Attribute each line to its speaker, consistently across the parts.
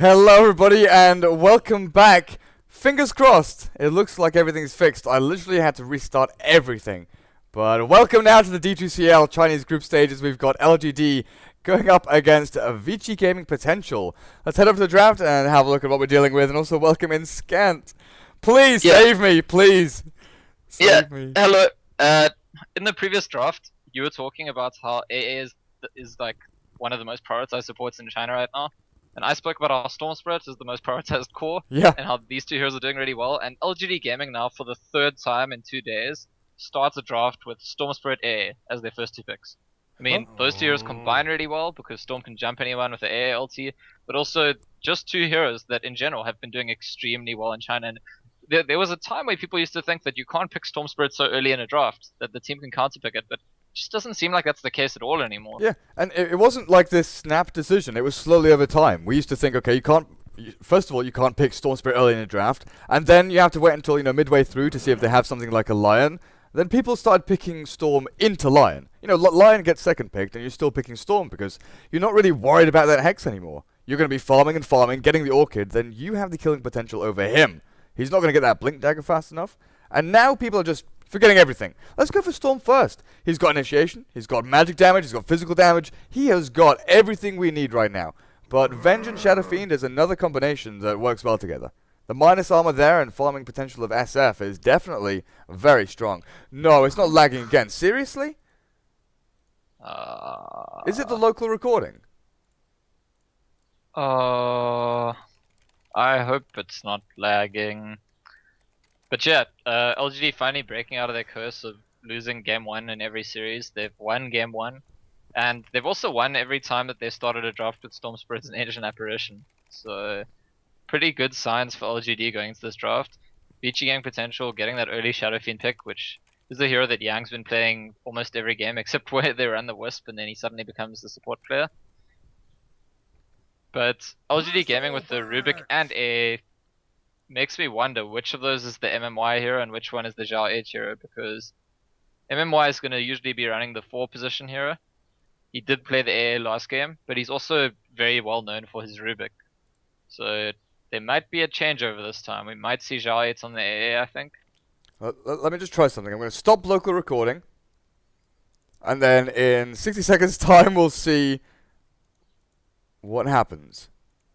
Speaker 1: Hello everybody and welcome back. Fingers crossed, it looks like everything's fixed. I literally had to restart everything. But welcome now to the D2CL Chinese group stages. We've got LGD going up against VG Gaming Potential. Let's head over to the draft and have a look at what we're dealing with, and also welcome in Scant. Please save me, please. Save me.
Speaker 2: Hello. In the previous draft, you were talking about how AA is like one of the most prioritized supports in China right now. And I spoke about how Storm Spirit is the most prioritized core, and how these two heroes are doing really well. And LGD Gaming now, for the third time in 2 days, starts a draft with Storm Spirit AA as their first 2 picks. I mean, those 2 heroes combine really well because Storm can jump anyone with the AA ulti, but also just 2 heroes that in general have been doing extremely well in China. And there was a time where people used to think that you can't pick Storm Spirit so early in a draft, that the team can counterpick it, but just doesn't seem like that's the case at all anymore.
Speaker 1: Yeah, and it wasn't like this snap decision. It was slowly over time. We used to think, okay, first of all, you can't pick Storm Spirit early in a draft, and then you have to wait until, midway through to see if they have something like a Lion. Then people started picking Storm into Lion. Lion gets second picked, and you're still picking Storm because you're not really worried about that Hex anymore. You're going to be farming and farming, getting the Orchid, then you have the killing potential over him. He's not going to get that Blink Dagger fast enough. And now people are just forgetting everything. Let's go for Storm first. He's got initiation, he's got magic damage, he's got physical damage. He has got everything we need right now. But Venge and Shadow Fiend is another combination that works well together. The minus armor there and farming potential of SF is definitely very strong. No, it's not lagging again. Seriously? Is it the local recording?
Speaker 2: I hope it's not lagging. But yeah, LGD finally breaking out of their curse of losing game 1 in every series. They've won game 1, and they've also won every time that they started a draft with Storm Spirits and Ancient Apparition. So, pretty good signs for LGD going into this draft. VG Gaming Potential getting that early Shadow Fiend pick, which is a hero that Yang's been playing almost every game, except where they run the Wisp and then he suddenly becomes the support player. But LGD Gaming with the Rubik and a makes me wonder which of those is the MMY hero and which one is the Zhao H hero, because MMY is going to usually be running the 4 position hero. He did play the AA last game, but he's also very well known for his Rubik. So there might be a changeover this time. We might see Zhao H on the AA, I think.
Speaker 1: Let me just try something. I'm going to stop local recording, and then in 60 seconds time we'll see what happens.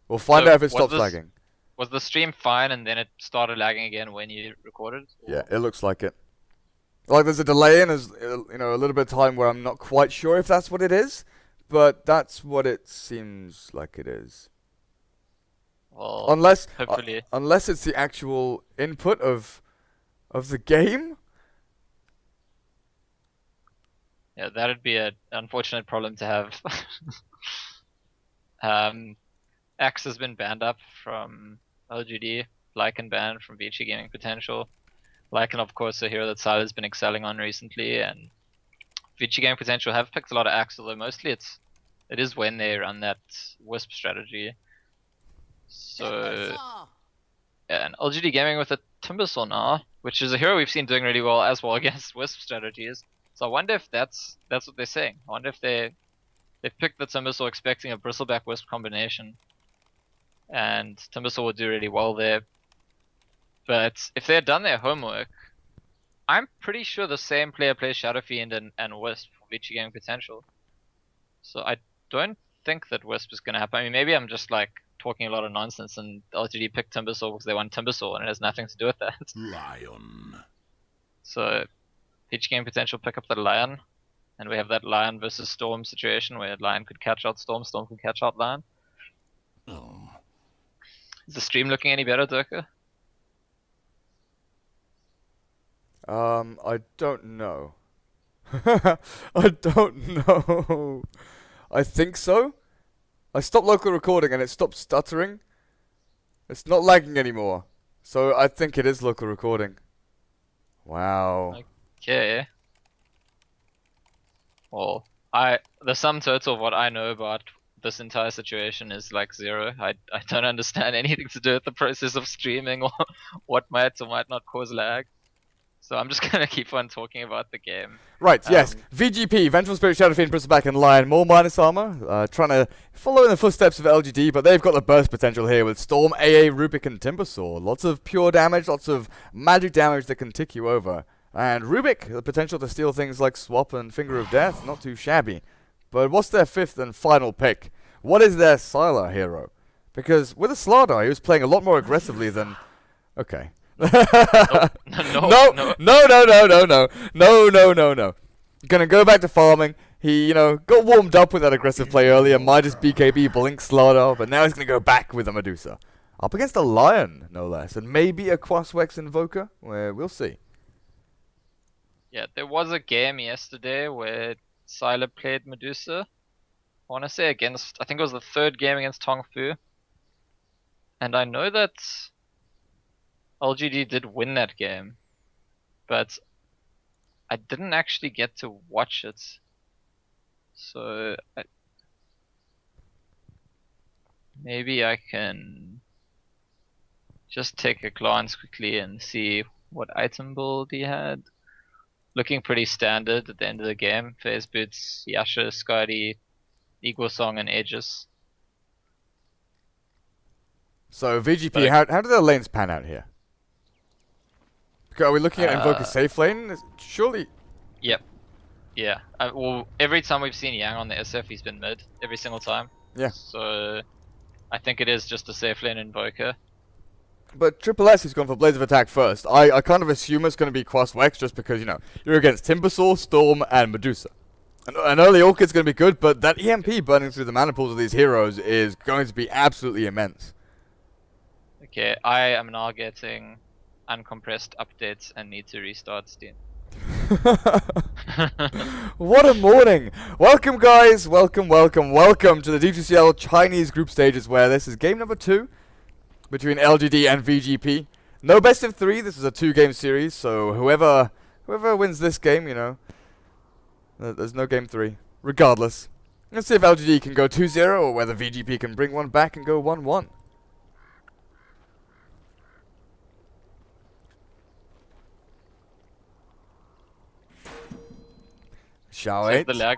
Speaker 1: We'll find out if it stops lagging.
Speaker 2: Was the stream fine and then it started lagging again when you recorded? Or?
Speaker 1: Yeah, it looks like it. Like there's a delay and there's a little bit of time where I'm not quite sure if that's what it is, but that's what it seems like it is.
Speaker 2: Well,
Speaker 1: unless
Speaker 2: hopefully.
Speaker 1: Unless it's the actual input of the game.
Speaker 2: Yeah, that'd be an unfortunate problem to have. Axe has been banned up from LGD, Lycan banned from VG Gaming Potential. Lycan, of course, a hero that Sile has been excelling on recently, and VG Gaming Potential have picked a lot of Axe, although mostly it is when they run that Wisp strategy. So, yeah, and LGD Gaming with a Timbersaw now, which is a hero we've seen doing really well as well against Wisp strategies. So I wonder if that's what they're saying. I wonder if they've picked the Timbersaw expecting a Bristleback Wisp combination, and Timbersaw will do really well there. But if they had done their homework, I'm pretty sure the same player plays Shadow Fiend and Wisp for VG Gaming Potential. So I don't think that Wisp is going to happen. I mean, maybe I'm just like talking a lot of nonsense and LGD picked Timbersaw because they want Timbersaw and it has nothing to do with that.
Speaker 3: Lion.
Speaker 2: So VG Gaming Potential pick up the Lion, and we have that Lion versus Storm situation where Lion could catch out Storm, Storm could catch out Lion.
Speaker 3: Oh.
Speaker 2: Is the stream looking any better, Durka?
Speaker 1: I don't know. I don't know. I think so. I stopped local recording and it stopped stuttering. It's not lagging anymore. So I think it is local recording. Wow.
Speaker 2: Okay. Well, the sum total of what I know about this entire situation is like 0. I don't understand anything to do with the process of streaming or what might or might not cause lag. So I'm just gonna keep on talking about the game.
Speaker 1: Right, yes. VG.P, Vengeful Spirit, Shadow Fiend, Bristleback, and Lion. More minus armor. Trying to follow in the footsteps of LGD, but they've got the burst potential here with Storm, AA, Rubik, and Timbersaw. Lots of pure damage, lots of magic damage that can tick you over. And Rubik, the potential to steal things like Swap and Finger of Death, not too shabby. But what's their fifth and final pick? What is their Sylar hero? Because with a Slardar, he was playing a lot more aggressively than... Okay.
Speaker 2: No.
Speaker 1: Gonna go back to farming. He, got warmed up with that aggressive play earlier. Midas, BKB, Blink, Slardar, but now he's gonna go back with a Medusa. Up against a Lion, no less. And maybe a Quaswex Invoker? Well, we'll see.
Speaker 2: Yeah, there was a game yesterday where Sylar played Medusa. I want to say against, I think it was the third game against Tongfu. And I know that LGD did win that game, but I didn't actually get to watch it. So maybe I can just take a glance quickly and see what item build he had. Looking pretty standard at the end of the game. Phase Boots, Yasha, Skadi, Eagle Song, and Aegis.
Speaker 1: So, VG.P, how do their lanes pan out here? Are we looking at Invoker safe lane? Surely...
Speaker 2: Yep. Yeah. Well, every time we've seen Yang on the SF, he's been mid. Every single time.
Speaker 1: Yeah.
Speaker 2: So, I think it is just a safe lane Invoker.
Speaker 1: But Triple S has gone for Blaze of Attack first. I kind of assume it's going to be Quaswex just because, you're against Timbersaw, Storm, and Medusa. And I know the Orchid's going to be good, but that EMP burning through the mana pools of these heroes is going to be absolutely immense.
Speaker 2: Okay, I am now getting uncompressed updates and need to restart Steam.
Speaker 1: What a morning! Welcome, guys! Welcome to the D2CL Chinese group stages, where this is game number 2 between LGD and VG.P. No best of 3. This is a 2-game series, so whoever wins this game, there's no game 3. Regardless, let's see if LGD can go 2-0 or whether VG.P can bring one back and go 1-1. Shall
Speaker 2: Is
Speaker 1: we?
Speaker 2: the lag?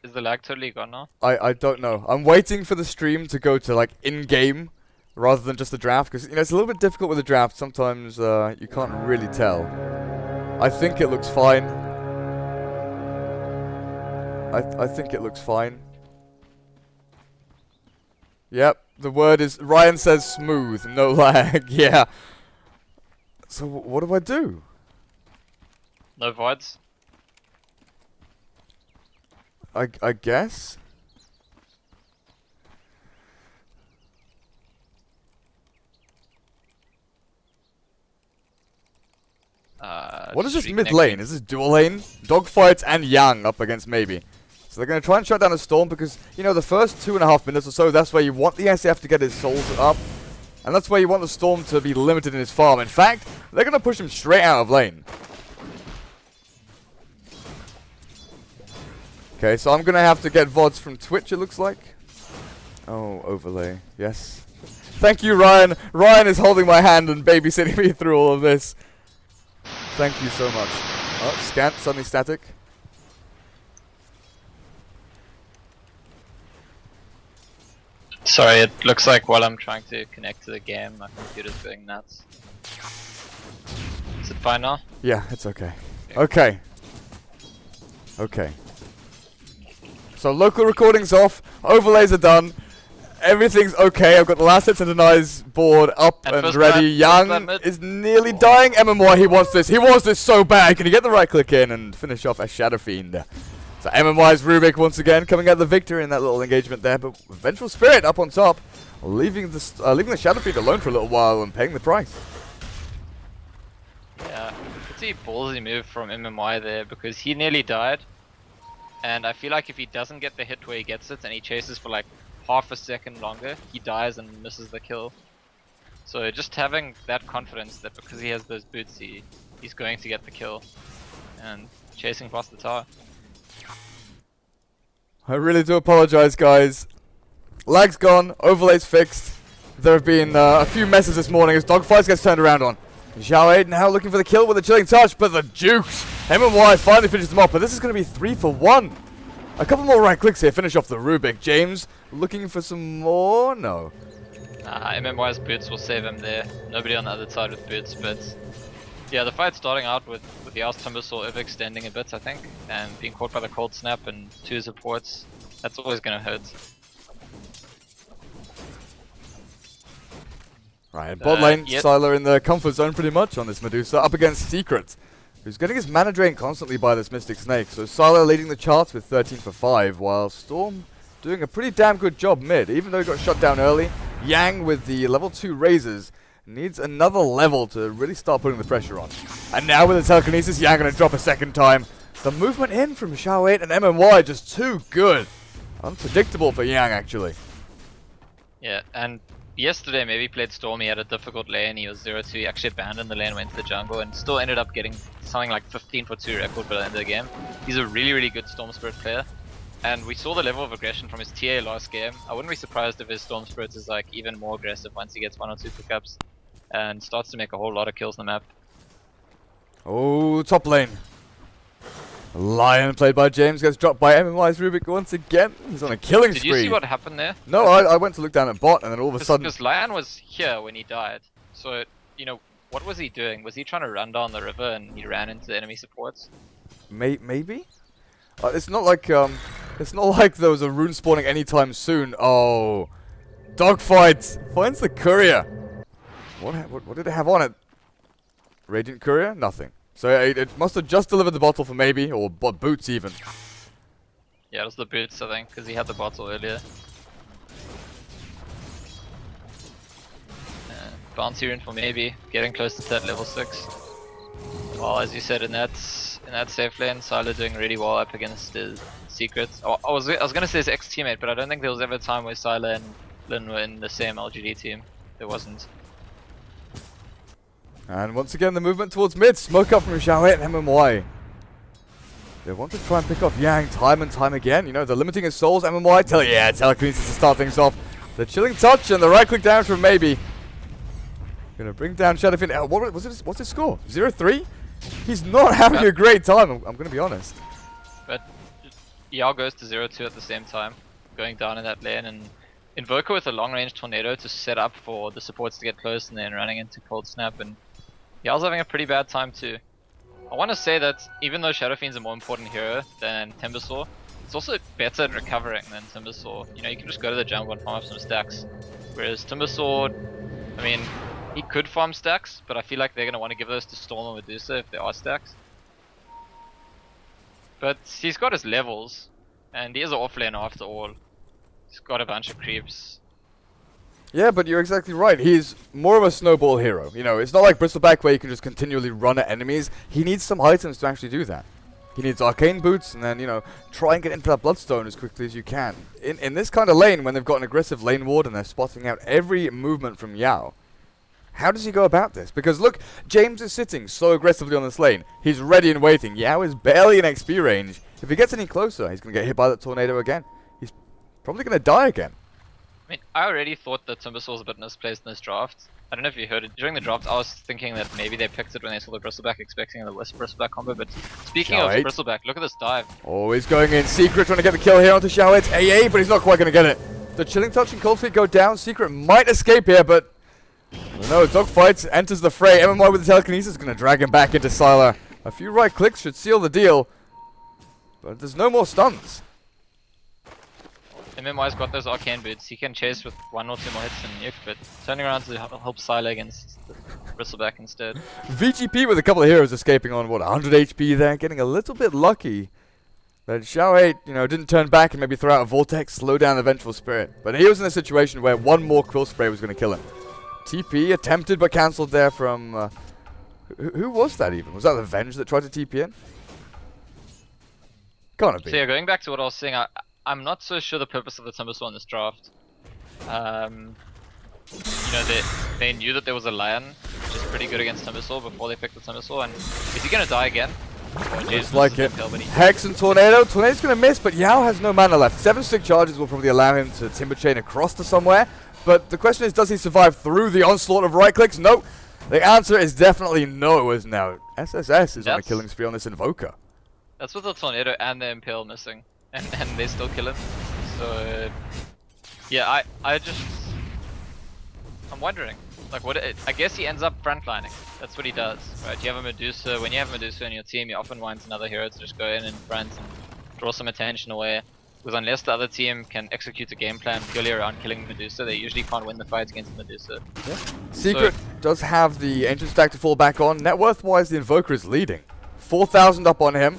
Speaker 2: Is the lag totally gone now?
Speaker 1: I don't know. I'm waiting for the stream to go to in-game rather than just the draft, because it's a little bit difficult with the draft. Sometimes you can't really tell. I think it looks fine. I think it looks fine. Yep, the word is... Ryan says smooth, no lag. Yeah. So what do I do?
Speaker 2: No VODs?
Speaker 1: I guess? What is this
Speaker 2: streak
Speaker 1: mid
Speaker 2: next
Speaker 1: lane?
Speaker 2: week.
Speaker 1: Is this dual lane? Dogfights and Yang up against maybe. So they're going to try and shut down a Storm because, the first 2.5 minutes or so, that's where you want the SF to get his souls up. And that's where you want the Storm to be limited in his farm. In fact, they're going to push him straight out of lane. Okay, so I'm going to have to get VODs from Twitch, it looks like. Oh, overlay. Yes. Thank you, Ryan. Ryan is holding my hand and babysitting me through all of this. Thank you so much. Oh, scant, suddenly static.
Speaker 2: Sorry, it looks like while I'm trying to connect to the game, my computer's going nuts. Is it fine now?
Speaker 1: Yeah, it's okay. Okay. So local recording's off, overlays are done, everything's okay. I've got the last hits and denies board up and ready. Young is nearly dying. MMY, he wants this so bad. Can he get the right click in and finish off a Shadow Fiend? So MMY's Rubik once again coming out the victor in that little engagement there, but Vengeful Spirit up on top, leaving the Shadow Fiend alone for a little while and paying the price.
Speaker 2: Yeah, pretty ballsy move from MMY there because he nearly died. And I feel like if he doesn't get the hit where he gets it and he chases for like half a second longer, he dies and misses the kill. So just having that confidence that because he has those boots, he's going to get the kill. And chasing past the tower.
Speaker 1: I really do apologize, guys. Lag's gone, overlay's fixed. There have been a few messes this morning as Dogfights gets turned around on. Zhao 8 now looking for the kill with a chilling touch, but the Jukes. MMY finally finishes them off, but this is going to be 3 for 1. A couple more right clicks here, finish off the Rubik. James looking for some more? No.
Speaker 2: MMY's boots will save him there. Nobody on the other side with boots, but yeah, the fight's starting out with Yao's Timbersaw overextending a bit, I think, and being caught by the cold snap and 2 supports. That's always going to hurt.
Speaker 1: Right, bot lane,
Speaker 2: yep.
Speaker 1: Sylar in the comfort zone pretty much on this Medusa, up against Secret, who's getting his mana drained constantly by this Mystic Snake. So Sylar leading the charts with 13 for 5, while Storm doing a pretty damn good job mid. Even though he got shut down early, Yang with the level 2 razors needs another level to really start putting the pressure on. And now with the telekinesis, Yang gonna drop a second time. The movement in from Zhao 8 and MMY just too good. Unpredictable for Yang actually.
Speaker 2: Yeah, and yesterday maybe played Storm, he had a difficult lane, he was 0-2, he actually abandoned the lane, went to the jungle, and still ended up getting something like 15 for 2 record by the end of the game. He's a really good Storm Spirit player, and we saw the level of aggression from his TA last game. I wouldn't be surprised if his Storm Spirit is like even more aggressive once he gets 1 or 2 pickups, and starts to make a whole lot of kills on the map.
Speaker 1: Oh, top lane. Lion played by James gets dropped by MMY's Rubik once again. He's on a killing spree.
Speaker 2: Did you see what happened there?
Speaker 1: No, I went to look down at bot and then all of a sudden...
Speaker 2: Because Lion was here when he died. So, you know, what was he doing? Was he trying to run down the river and he ran into the enemy supports?
Speaker 1: Maybe? It's not like there was a rune spawning anytime soon. Oh. Dogfight! Finds the courier. What did it have on it? Radiant courier? Nothing. So it must have just delivered the bottle for maybe, or boots even.
Speaker 2: Yeah, it was the boots, I think, because he had the bottle earlier. Bounty rune for maybe, getting close to that level 6. Well, as you said, in that safe lane, Sylar doing really well up against the Secret. Oh, I was gonna say his ex-teammate, but I don't think there was ever a time where Sylar and Lin were in the same LGD team. There wasn't.
Speaker 1: And once again, the movement towards mid. Smoke up from Zhao 8 and MMY. They want to try and pick off Yang time and time again. You know, they're limiting his souls. MMY, telekinesis to start things off. The chilling touch and the right click down from maybe. Gonna bring down Shadowfin. What's his score? 0-3? He's not having a great time, I'm gonna be honest.
Speaker 2: But Yao goes to 0-2 at the same time, going down in that lane, and Invoker with a long range tornado to set up for the supports to get close and then running into Cold Snap, and Yao's having a pretty bad time too. I want to say that even though Shadowfiend's a more important hero than Timbersaw, it's also better at recovering than Timbersaw. You know, you can just go to the jungle and farm up some stacks. Whereas Timbersaw, I mean, he could farm stacks, but I feel like they're going to want to give those to Storm or Medusa if there are stacks. But he's got his levels, and he is an offlaner after all. He's got a bunch of creeps.
Speaker 1: Yeah, but you're exactly right. He's more of a snowball hero. You know, it's not like Bristleback where you can just continually run at enemies. He needs some items to actually do that. He needs arcane boots and then, you know, try and get into that bloodstone as quickly as you can. In this kind of lane, when they've got an aggressive lane ward and they're spotting out every movement from Yao, how does he go about this? Because look, James is sitting so aggressively on this lane. He's ready and waiting. Yao is barely in XP range. If he gets any closer, he's going to get hit by that tornado again. He's probably going to die again.
Speaker 2: I mean, I already thought that Timbersaw was a bit misplaced in this draft. I don't know if you heard it. During the draft, I was thinking that maybe they picked it when they saw the Bristleback, expecting the Wisp Bristleback combo, but speaking of Bristleback, look at this dive.
Speaker 1: Oh, he's going in. Secret trying to get the kill here onto Zhao 8's AA, but he's not quite going to get it. The Chilling Touch and Cold Feet go down. Secret might escape here, but no, Dogfight enters the fray. MMY with the telekinesis is going to drag him back into Sylar. A few right clicks should seal the deal, but there's no more stuns.
Speaker 2: MMY's got those arcane boots. He can chase with 1 or 2 more hits and nuke, but turning around to help Sylar against the Bristleback instead.
Speaker 1: VG.P with a couple of heroes escaping on, 100 HP there, getting a little bit lucky. But Zhao 8, you know, didn't turn back and maybe throw out a Vortex, slow down the Vengeful Spirit. But he was in a situation where one more Quill Spray was going to kill him. TP attempted but cancelled there from... who was that even? Was that the Venge that tried to TP in? Can't have been.
Speaker 2: So yeah, going back to what I was saying, I'm not so sure the purpose of the Timbersaw in this draft. You know, they knew that there was a Lion, which is pretty good against Timbersaw before they picked the Timbersaw, and is he going to die again?
Speaker 1: Looks like it. Hex and Tornado. Tornado's going to miss, but Yao has no mana left. 7 stick charges will probably allow him to Timber Chain across to somewhere. But the question is, does he survive through the onslaught of right clicks? Nope. The answer is definitely no, as now SSS is on a
Speaker 2: That's-
Speaker 1: killing spree on this Invoker.
Speaker 2: That's with the Tornado and the Impale missing. And they still kill him. So, yeah, I'm wondering. Like, I guess he ends up frontlining. That's what he does, right? You have a Medusa. When you have a Medusa in your team, you often want another hero to just go in front and draw some attention away. Because unless the other team can execute a game plan purely around killing Medusa, they usually can't win the fight against Medusa.
Speaker 1: Yeah. Secret does have the ancient stack to fall back on. Net worth wise, the Invoker is leading. 4,000 up on him.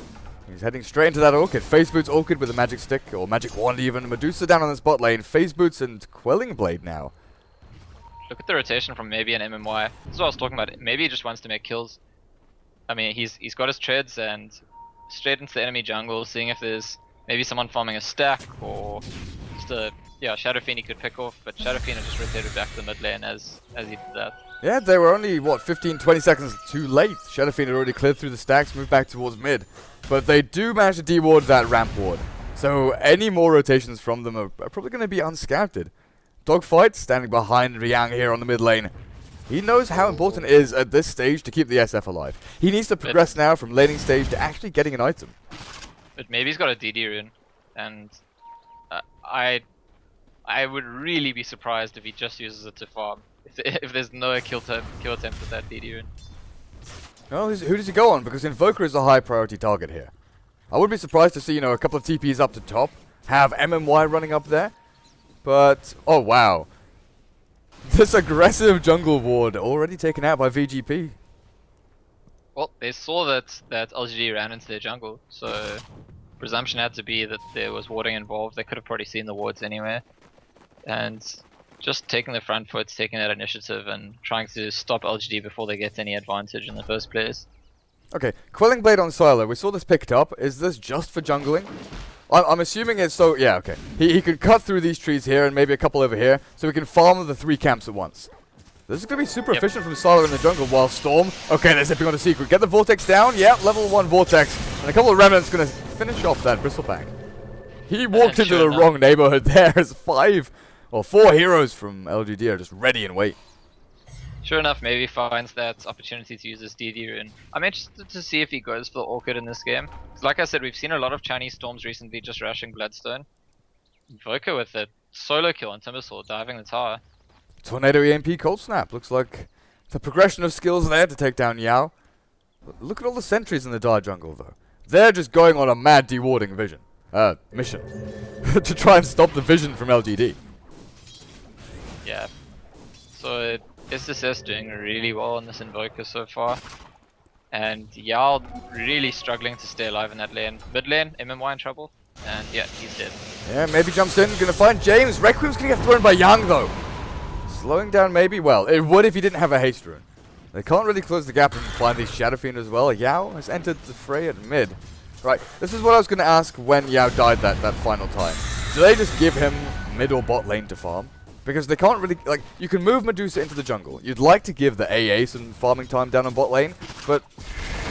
Speaker 1: He's heading straight into that Orchid. Phase Boots Orchid with a magic stick, or magic wand even. Medusa down on the spot lane. Phase Boots and Quelling Blade now.
Speaker 2: Look at the rotation from maybe an MMY. This is what I was talking about. Maybe he just wants to make kills. I mean, he's got his treads and straight into the enemy jungle, seeing if there's maybe someone farming a stack or just a Shadow Fiend he could pick off. But Shadow Fiend had just rotated back to the mid lane as he did that.
Speaker 1: Yeah, they were only, what, 15, 20 seconds too late. Shadow Fiend had already cleared through the stacks, moved back towards mid. But they do manage to de-ward that ramp ward. So any more rotations from them are probably going to be unscouted. Dogfight standing behind Riang here on the mid lane. He knows how important it is at this stage to keep the SF alive. He needs to progress now from laning stage to actually getting an item.
Speaker 2: But maybe he's got a DD rune, and I would really be surprised if he just uses it to farm. If there's no kill attempt with that DD rune.
Speaker 1: Well, who does he go on? Because Invoker is a high priority target here. I would be surprised to see, a couple of TPs up to top, have MMY running up there. But, oh wow. This aggressive jungle ward already taken out by VG.P.
Speaker 2: Well, they saw that LGD ran into their jungle, so presumption had to be that there was warding involved. They could have probably seen the wards anyway. And just taking the front foot, taking that initiative and trying to stop LGD before they get any advantage in the first place.
Speaker 1: Okay, Quelling Blade on Silo. We saw this picked up. Is this just for jungling? I'm assuming it's so, yeah, okay. He can cut through these trees here and maybe a couple over here, so we can farm the 3 camps at once. This is going to be super efficient from Silo in the jungle, while Storm, okay, they're zipping on a Secret. Get the Vortex down, yeah, level 1 Vortex. And a couple of Remnants going to finish off that Bristleback. He walked into the wrong neighborhood there as 4 heroes from LGD are just ready and wait.
Speaker 2: Sure enough, maybe he finds that opportunity to use his DD rune. I'm interested to see if he goes for the Orchid in this game. Because like I said, we've seen a lot of Chinese Storms recently just rushing Bloodstone. Invoker with a solo kill on Timbersaw, diving the tower.
Speaker 1: Tornado EMP Cold Snap. Looks like the progression of skills there to take down Yao. Look at all the sentries in the Dire Jungle, though. They're just going on a mad dewarding mission. To try and stop the vision from LGD.
Speaker 2: Yeah. So SSS doing really well on this Invoker so far. And Yao really struggling to stay alive in that lane. Mid lane, MMY in trouble. And yeah, he's dead.
Speaker 1: Yeah, maybe jumps in, gonna find James. Requiem's gonna get thrown by Yang, though. Slowing down maybe, well, it would if he didn't have a haste rune. They can't really close the gap and find these Shadow Fiend as well. Yao has entered the fray at mid. Right, this is what I was gonna ask when Yao died that final time. Do they just give him mid or bot lane to farm? Because they can't really, like, you can move Medusa into the jungle. You'd like to give the AA some farming time down on bot lane, but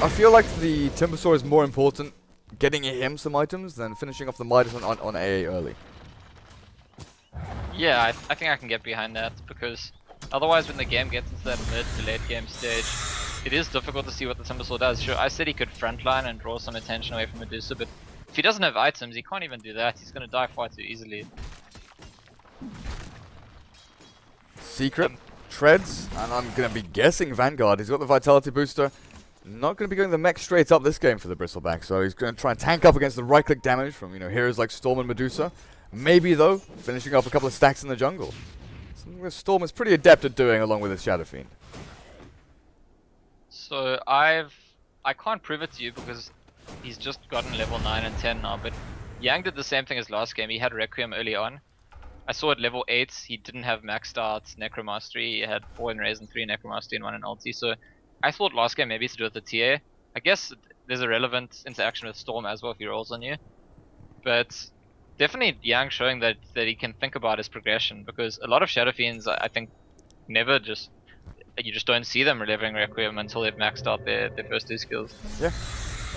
Speaker 1: I feel like the Timbersaw is more important getting him some items than finishing off the Midas on AA early.
Speaker 2: Yeah, I think I can get behind that, because otherwise when the game gets into that mid to late game stage, it is difficult to see what the Timbersaw does. Sure, I said he could frontline and draw some attention away from Medusa, but if he doesn't have items, he can't even do that. He's going to die far too easily.
Speaker 1: Secret treads, and I'm going to be guessing Vanguard. He's got the Vitality booster. Not going to be going the mech straight up this game for the Bristleback, so he's going to try and tank up against the right-click damage from heroes like Storm and Medusa. Maybe, though, finishing off a couple of stacks in the jungle. Something that Storm is pretty adept at doing along with his Shadow Fiend.
Speaker 2: So I can't prove it to you because he's just gotten level 9 and 10 now, but Yang did the same thing as last game. He had Requiem early on. I saw at level 8 he didn't have maxed out Necromastery. He had 4 in Raise and 3 Necromastery and 1 in Ulti. So I thought last game maybe to do with the TA. I guess there's a relevant interaction with Storm as well if he rolls on you. But definitely Yang showing that he can think about his progression, because a lot of Shadow Fiends I think never just, you just don't see them delivering Requiem until they've maxed out their first 2 skills.
Speaker 1: Yeah,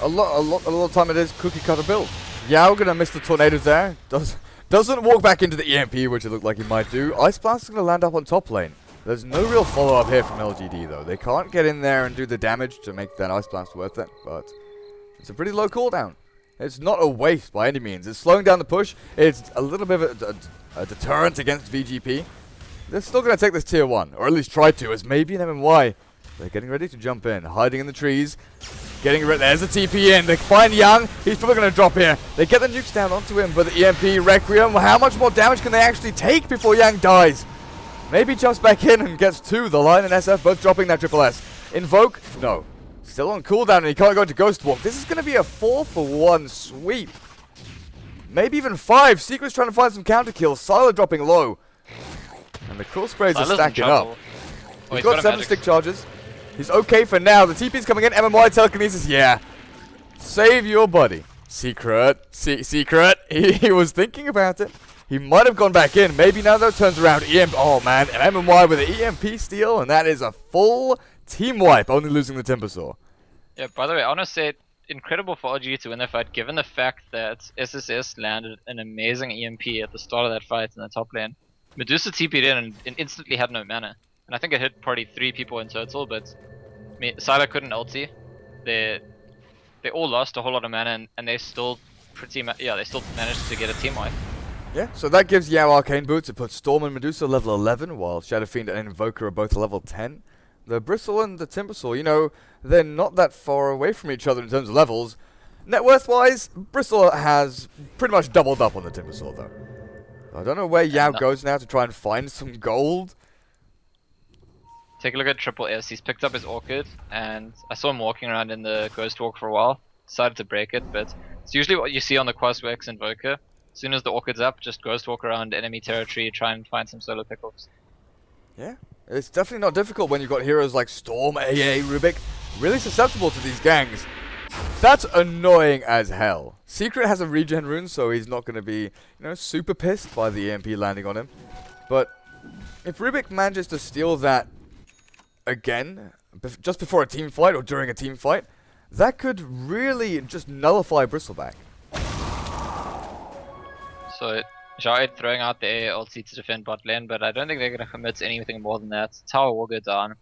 Speaker 1: a lot of time it is cookie cutter build. Yao gonna miss the tornadoes there. Doesn't walk back into the EMP, which it looked like he might do. Ice Blast is gonna land up on top lane. There's no real follow-up here from LGD, though. They can't get in there and do the damage to make that Ice Blast worth it, but it's a pretty low cooldown. It's not a waste by any means. It's slowing down the push. It's a little bit of a deterrent against VG.P. They're still going to take this tier 1, or at least try to, as maybe an MMY. They're getting ready to jump in, hiding in the trees. Getting rid. There's a TP in. They find Yang. He's probably going to drop here. They get the nukes down onto him, but the EMP, Requiem, how much more damage can they actually take before Yang dies? Maybe jumps back in and gets 2. The Lion and SF both dropping that triple S. Invoke? No. Still on cooldown and he can't go into Ghost Walk. This is going to be a 4-for-1 sweep. Maybe even 5. Secret's trying to find some counter kills. Sylar dropping low. And the cool sprays are stacking up. He's got 7 stick charges. He's okay for now. The TP's coming in. MMY telekinesis. Yeah. Save your buddy. Secret. Secret. He was thinking about it. He might have gone back in. Maybe now though turns around. Oh man. And MMY with the EMP steal. And that is a full team wipe. Only losing the Timber Saw.
Speaker 2: Yeah, by the way, I want to say incredible for LG to win the fight, given the fact that SSS landed an amazing EMP at the start of that fight in the top lane. Medusa TP'd in and instantly had no mana. And I think it hit probably 3 people in total, but Sylar couldn't ulti. They all lost a whole lot of mana and they still they still managed to get a team wipe.
Speaker 1: Yeah, so that gives Yao Arcane Boots. It puts Storm and Medusa level 11, while Shadow Fiend and Invoker are both level 10. The Bristle and the Timbersaw, you know, they're not that far away from each other in terms of levels. Net worth-wise, Bristle has pretty much doubled up on the Timbersaw, though. I don't know where Yao goes now to try and find some gold.
Speaker 2: Take a look at Triple S. He's picked up his Orchid, and I saw him walking around in the Ghost Walk for a while. Decided to break it, but it's usually what you see on the Quaswex Invoker. As soon as the Orchid's up, just Ghost Walk around enemy territory, try and find some solo pickups.
Speaker 1: Yeah, it's definitely not difficult when you've got heroes like Storm, AA, Rubik, really susceptible to these gangs. That's annoying as hell. Secret has a regen rune, so he's not going to be, super pissed by the EMP landing on him. But if Rubik manages to steal that again, just before a team fight or during a team fight, that could really just nullify Bristleback.
Speaker 2: So Zhao throwing out the AA ulti to defend bot lane, but I don't think they're going to commit to anything more than that. Tower will go down.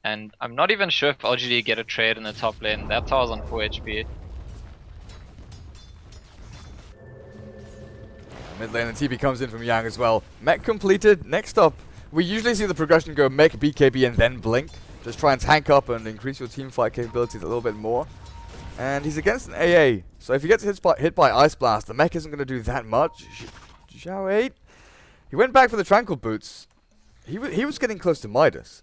Speaker 2: And I'm not even sure if LGD get a trade in the top lane. That tower's on 4 HP.
Speaker 1: Mid lane and TP comes in from Yang as well. Mech completed. Next up, we usually see the progression go Mech, BKB, and then Blink. Just try and tank up and increase your team fight capabilities a little bit more. And he's against an AA, so if he gets hit by Ice Blast, the Mech isn't going to do that much. Zhao 8. He went back for the Tranquil Boots. He was getting close to Midas.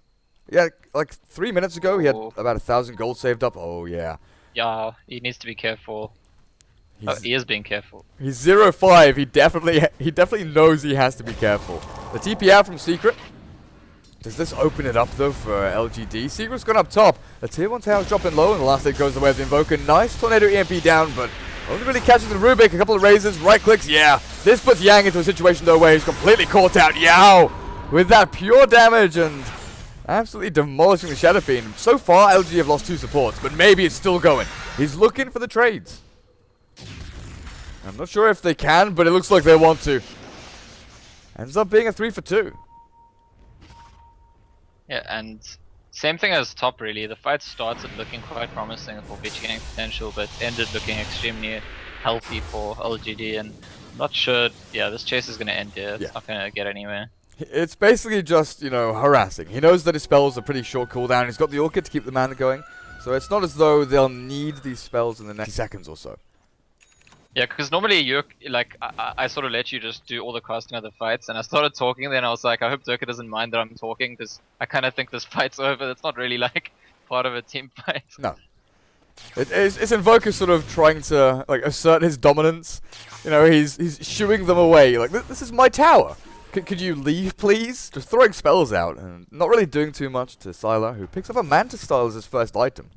Speaker 1: Yeah, like 3 minutes ago, he had about 1,000 gold saved up. Oh, yeah.
Speaker 2: Yeah, he needs to be careful. He is being careful.
Speaker 1: He's 0-5. He definitely knows he has to be careful. The TP out from Secret. Does this open it up, though, for LGD? Secret's gone up top. The tier 1 tower's dropping low, and the last hit goes the way of the Invoker. Nice Tornado EMP down, but only really catches the Rubik. A couple of raises, right clicks, yeah. This puts Yang into a situation, though, where he's completely caught out. Yao! With that pure damage and absolutely demolishing the Shadow Fiend. So far, LG have lost 2 supports, but maybe it's still going. He's looking for the trades. I'm not sure if they can, but it looks like they want to. Ends up being a 3-for-2.
Speaker 2: Yeah, and same thing as top really. The fight started looking quite promising for VG Gaming potential, but ended looking extremely healthy for LGD, and I'm not sure, this chase is going to end here. It's not going to get anywhere.
Speaker 1: It's basically just, harassing. He knows that his spells are pretty short cooldown. He's got the Orchid to keep the mana going, so it's not as though they'll need these spells in the next seconds or so.
Speaker 2: Yeah, because normally you're like, I sort of let you just do all the casting of the fights, and I started talking, then I was like, I hope Durka doesn't mind that I'm talking, because I kind of think this fight's over. It's not really like part of a team fight.
Speaker 1: No. It's Invoker sort of trying to assert his dominance. He's shooing them away. Like, this is my tower. Could you leave, please? Just throwing spells out, and not really doing too much to Sylar, who picks up a Mantis Style as his first item.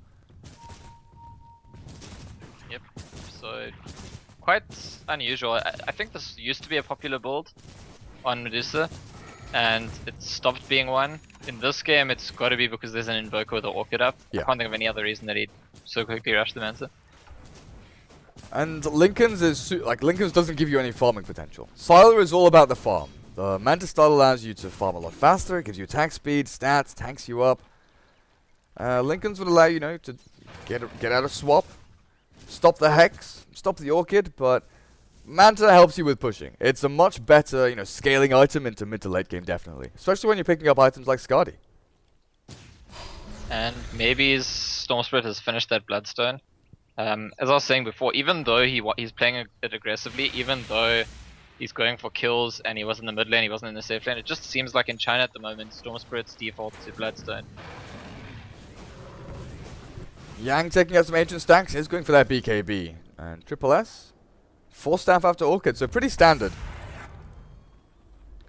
Speaker 2: Yep, so quite unusual. I think this used to be a popular build on Medusa, and it stopped being one. In this game, it's got to be because there's an Invoker with an Orchid up. I can't think of any other reason that he'd so quickly rush the Manta.
Speaker 1: And Lincoln's Lincoln's doesn't give you any farming potential. Sylar is all about the farm. The Manta style allows you to farm a lot faster, it gives you attack speed, stats, tanks you up. Lincoln's would allow you, to get out of swap, stop the Hex, stop the Orchid, but Manta helps you with pushing. It's a much better, scaling item into mid to late game, definitely. Especially when you're picking up items like Skadi.
Speaker 2: And maybe his Storm Spirit has finished that Bloodstone. As I was saying before, even though he's playing it aggressively, even though he's going for kills and he was in the mid lane, he wasn't in the safe lane, it just seems like in China at the moment, Storm Spirit's default to Bloodstone.
Speaker 1: Yang taking out some ancient stacks, is going for that BKB. And Triple S, 4 staff after Orchid, so pretty standard.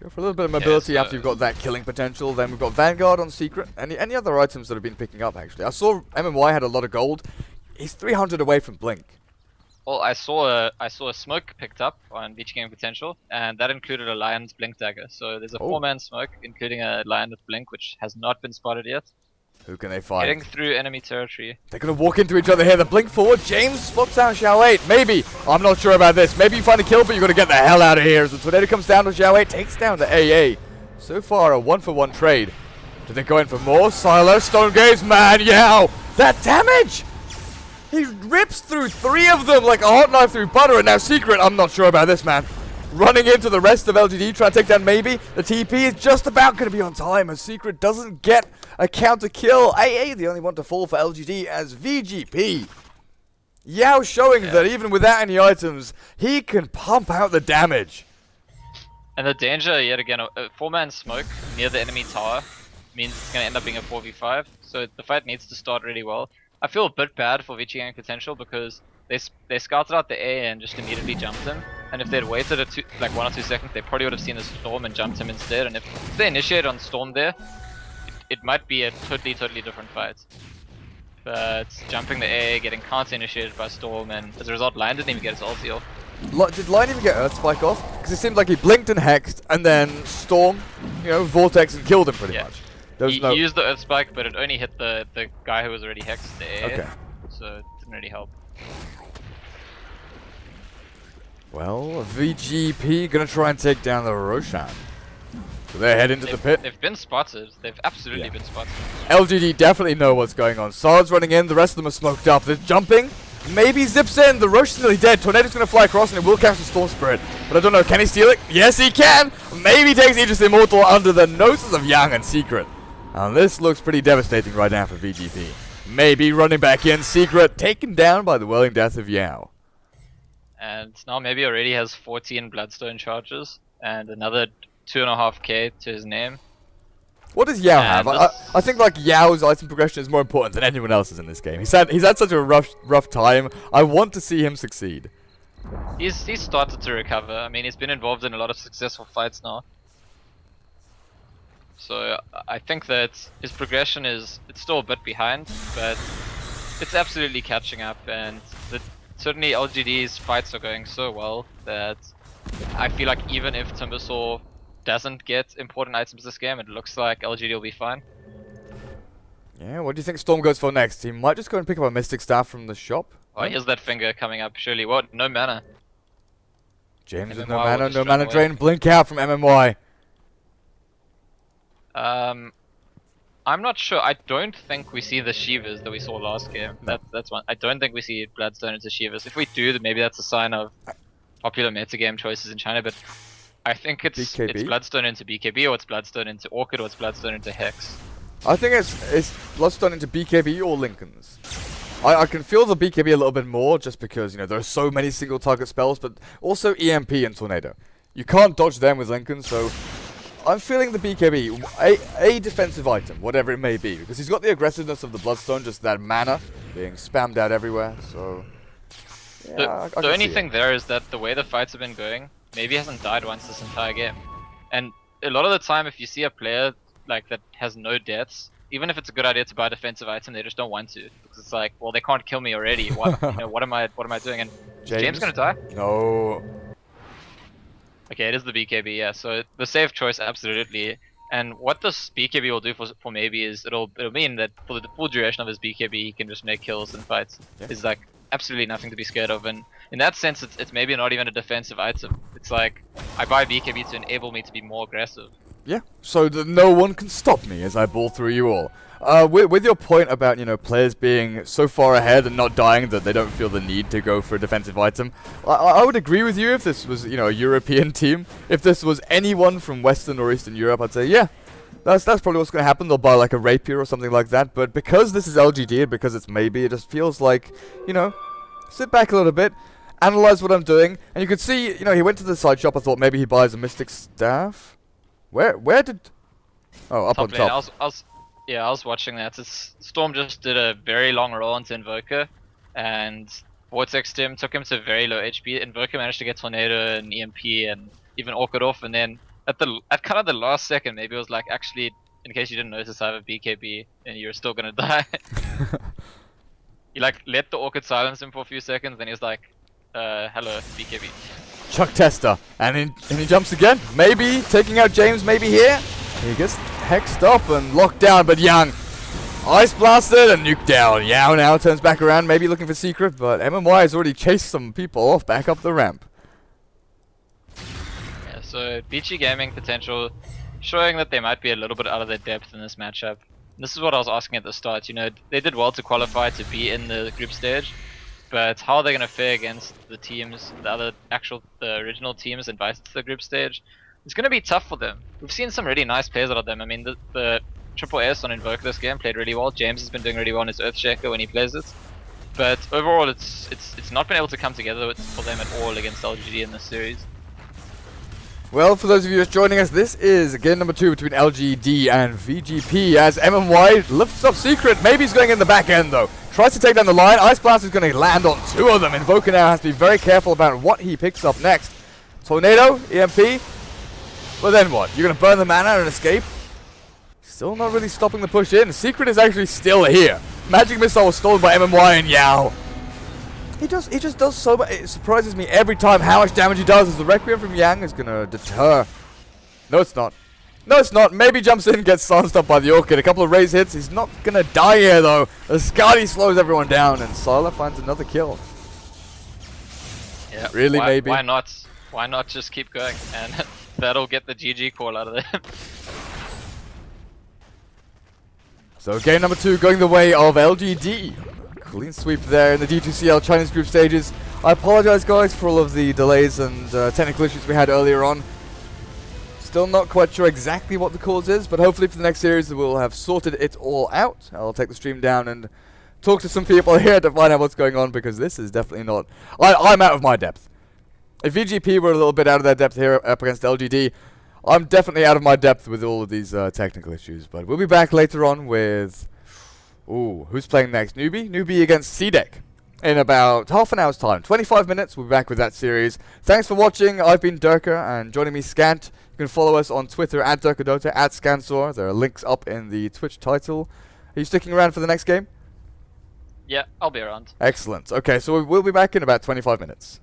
Speaker 1: Go for a little bit of mobility after you've got that killing potential. Then we've got Vanguard on Secret. Any other items that have been picking up, actually? I saw MMY had a lot of gold. He's 300 away from Blink.
Speaker 2: Well, I saw a smoke picked up on VG Gaming Potential, and that included a Lion's Blink dagger. So there's a 4-man smoke, including a Lion with Blink, which has not been spotted yet.
Speaker 1: Who can they find?
Speaker 2: Getting through enemy territory.
Speaker 1: They're going to walk into each other here. The Blink forward. James spots out Xiao 8. Maybe. I'm not sure about this. Maybe you find a kill, but you've got to get the hell out of here. As the Tornado comes down to Xiao 8, takes down the AA. So far, a 1-for-1 trade. Do they go in for more? Silo, Stone Gaze, man, Yao. That damage! He rips through 3 of them like a hot knife through butter. And now Secret, I'm not sure about this, man. Running into the rest of LGD, trying to take down maybe. The TP is just about going to be on time as Secret doesn't get a counter kill. AA, the only one to fall for LGD as VG.P. Yao showing that even without any items, he can pump out the damage.
Speaker 2: And the danger, yet again, a 4-man smoke near the enemy tower means it's going to end up being a 4v5. So the fight needs to start really well. I feel a bit bad for VG Gaming Potential because they scouted out the A and just immediately jumped him. And if they'd waited like 1 or 2 seconds, they probably would have seen the Storm and jumped him instead. And if they initiate on Storm there, it might be a totally different fight. But jumping the A, getting counter initiated by Storm, and as a result, Lion didn't even get his ulti off.
Speaker 1: Did Lion even get Earth Spike off? Because it seemed like he blinked and hexed, and then Storm, Vortex and killed him pretty much.
Speaker 2: He used the Earth Spike, but it only hit the guy who was already hexed, the A. Okay. So it didn't really help.
Speaker 1: Well, VG.P gonna try and take down the Roshan. So they head into the pit.
Speaker 2: They've been spotted. They've absolutely been spotted.
Speaker 1: LGD definitely know what's going on. Sard's running in, the rest of them are smoked up. They're jumping. Maybe zips in. The Roshan's nearly dead. Tornado's gonna fly across and it will catch the Storm Spirit. But I don't know, can he steal it? Yes, he can! Maybe takes Aegis Immortal under the noses of Yang and Secret. And this looks pretty devastating right now for VG.P. Maybe running back in. Secret taken down by the Welling Death of Yao.
Speaker 2: And now maybe already has 14 Bloodstone charges and another 2.5k to his name.
Speaker 1: What does Yao have? I think like Yao's item progression is more important than anyone else's in this game. He's had such a rough time. I want to see him succeed.
Speaker 2: He's started to recover. I mean, he's been involved in a lot of successful fights now. So I think that his progression it's still a bit behind, but it's absolutely catching up. And certainly LGD's fights are going so well that I feel like even if Timbersaw doesn't get important items this game, it looks like LGD will be fine.
Speaker 1: Yeah, what do you think Storm goes for next? He might just go and pick up a Mystic Staff from the shop.
Speaker 2: Oh, here's that finger coming up, surely. What? No mana.
Speaker 1: James with no mana drain. Blink out from MMY.
Speaker 2: I'm not sure. I don't think we see the Shivas that we saw last game. That's one. I don't think we see Bloodstone into Shivas. If we do, then maybe that's a sign of popular metagame choices in China, but I think it's Bloodstone into BKB, or it's Bloodstone into Orchid, or it's Bloodstone into Hex.
Speaker 1: I think it's Bloodstone into BKB or Lincoln's. I can feel the BKB a little bit more just because, there are so many single target spells, but also EMP and Tornado. You can't dodge them with Lincoln, so I'm feeling the BKB, a defensive item, whatever it may be, because he's got the aggressiveness of the Bloodstone, just that mana being spammed out everywhere, so yeah,
Speaker 2: the only thing there is that the way the fights have been going, maybe hasn't died once this entire game. And a lot of the time, if you see a player like that has no deaths, even if it's a good idea to buy a defensive item, they just don't want to, because it's like, well, they can't kill me already. What, what am I doing? And James gonna die?
Speaker 1: No.
Speaker 2: Okay, it is the BKB, yeah. So the safe choice, absolutely. And what this BKB will do for maybe is it'll mean that for the full duration of his BKB, he can just make kills and fights.
Speaker 1: Yeah.
Speaker 2: Is like absolutely nothing to be scared of. And in that sense, it's maybe not even a defensive item. It's like I buy VG.P to enable me to be more aggressive.
Speaker 1: Yeah, so that no one can stop me as I ball through you all. With your point about, you know, players being so far ahead and not dying that they don't feel the need to go for a defensive item, I would agree with you if this was, you know, a European team. If this was anyone from Western or Eastern Europe, I'd say, yeah, that's probably what's going to happen. They'll buy like a rapier or something like that. But because this is LGD and because it's maybe, it just feels like, you know, sit back a little bit, analyze what I'm doing, and you could see, you know, he went to the side shop. I thought maybe he buys a Mystic Staff. Where did... Oh, up on
Speaker 2: Top lane.
Speaker 1: top.
Speaker 2: I was watching that. Storm just did a very long roll into Invoker, and Vortexed him, took him to very low HP. Invoker managed to get Tornado and EMP and even Orchid off, and then at kind of the last second, maybe it was like, actually, in case you didn't notice, I have a BKB, and you're still gonna die. He like let the Orchid silence him for a few seconds, then he was like, hello, BKB.
Speaker 1: Chuck Tester, and he jumps again. Maybe taking out James, maybe here. He gets hexed up and locked down, but Yang ice blasted and nuked down. Yao now turns back around, maybe looking for secret, but MMY has already chased some people off back up the ramp.
Speaker 2: Yeah, so BG Gaming potential, showing that they might be a little bit out of their depth in this matchup. This is what I was asking at the start. You know, they did well to qualify to be in the group stage, but how are they going to fare against the teams, the original teams invited to the group stage? It's going to be tough for them. We've seen some really nice plays out of them. I mean, the Triple S on Invoker this game played really well. James has been doing really well on his Earthshaker when he plays it. But overall, it's not been able to come together for them at all against LGD in this series.
Speaker 1: Well, for those of you just joining us, this is game number 2 between LGD and VG.P as MMY lifts up secret. Maybe he's going in the back end though. Tries to take down the line. Ice Blast is going to land on 2 of them. Invoker now has to be very careful about what he picks up next. Tornado, EMP. But then what? You're going to burn the mana and escape? Still not really stopping the push in. Secret is actually still here. Magic Missile was stolen by MMY and Yao. He just does so much. It surprises me every time how much damage he does, as the Requiem from Yang is going to deter. No, it's not. No, it's not. Maybe jumps in, gets silenced up by the Orchid. A couple of raise hits. He's not going to die here, though. The Skadi slows everyone down, and Sala finds another kill.
Speaker 2: Yeah,
Speaker 1: really, maybe.
Speaker 2: Why not? Why not just keep going? And that'll get the GG call out of them.
Speaker 1: So game number 2 going the way of LGD. Clean sweep there in the D2CL Chinese group stages. I apologize, guys, for all of the delays and technical issues we had earlier on. Still not quite sure exactly what the cause is, but hopefully for the next series we'll have sorted it all out. I'll take the stream down and talk to some people here to find out what's going on, because this is definitely not... I'm out of my depth. If VG.P were a little bit out of their depth here up against LGD, I'm definitely out of my depth with all of these technical issues. But we'll be back later on with... Ooh, who's playing next? Newbie? Newbie against C-Deck in about half an hour's time. 25 minutes, we'll be back with that series. Thanks for watching. I've been Durka, and joining me, Scant. You can follow us on Twitter at DurkaDota, at Scansor. There are links up in the Twitch title. Are you sticking around for the next game?
Speaker 2: Yeah, I'll be around.
Speaker 1: Excellent. Okay, so we'll be back in about 25 minutes.